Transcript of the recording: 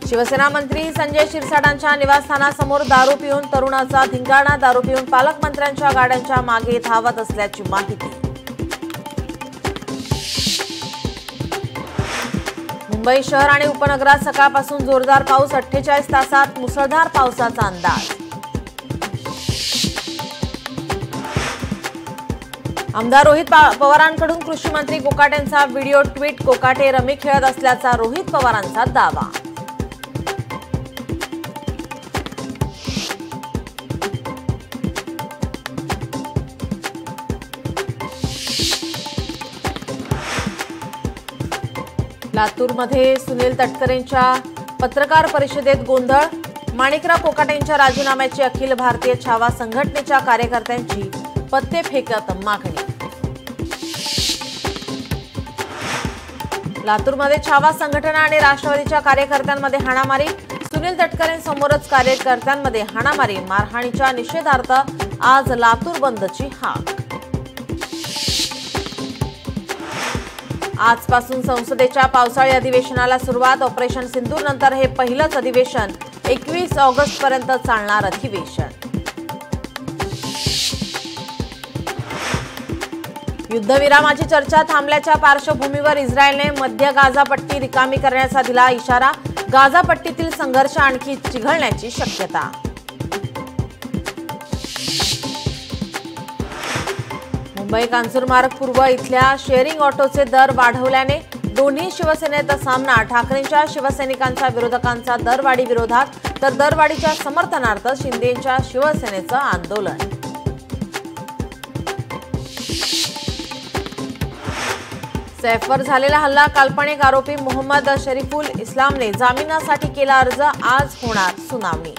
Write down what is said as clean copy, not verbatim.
शिवसेना मंत्री संजय शिरसाटांच्या निवासस्थानासमोर दारू पिऊन तरुणाचा धिंगाणा। दारू पिऊन पालकमंत्र्यांच्या गाड्यांच्या मागे धावत असल्याची माहिती। मुंबई शहर आणि उपनगरात सकाळपासून जोरदार पाऊस। 48 तासात मुसळधार पावसाचा अंदाज। आमदार रोहित पवारांकडून कृषी मंत्री कोकाटेंचा व्हिडिओ ट्विट। कोकाटे रमी खेळत असल्याचा रोहित पवारांचा दावा। लातूरमध्ये सुनील तटकरेंच्या पत्रकार परिषदेत गोंधळ। माणिकराव कोकाटेंच्या राजीनाम्याची अखिल भारतीय छावा संघटनेच्या कार्यकर्त्यांची पत्ते फेकत मागणी। लातूरमध्ये छावा संघटना आणि राष्ट्रवादीच्या कार्यकर्त्यांमध्ये हाणामारी। सुनील तटकरेंसमोरच कार्यकर्त्यांमध्ये हाणामारी। मारहाणीच्या निषेधार्थ आज लातूर बंदची हाक। आजपासून संसदेच्या पावसाळी अधिवेशनाला सुरुवात। ऑपरेशन सिंधूर नंतर हे पहिलंच अधिवेशन। 21 ऑगस्ट पर्यंत चालणार अधिवेशन। युद्धविरामाची चर्चा थांबल्याच्या पार्श्वभूमीवर इस्रायलने मध्य गाझा पट्टी रिकामी करण्याचा दिला इशारा। गाझा पट्टीतील संघर्ष आणखी चिघळण्याची शक्यता। मुंबई कांजूरमार्ग पूर्व इथल्या शेअरिंग ऑटोचे दर वाढवल्याने दोन्ही शिवसेनेत सामना। ठाकरेंच्या शिवसैनिकांच्या विरोधकांचा दरवाढी विरोधात तर दरवाढीच्या समर्थनार्थ शिंदेंच्या शिवसेनेचं आंदोलन। सैफवर झालेला हल्ला काल्पनिक आरोपी मोहम्मद शरीफुल इस्लामने जामिनासाठी केला अर्ज। आज होणार सुनावणी।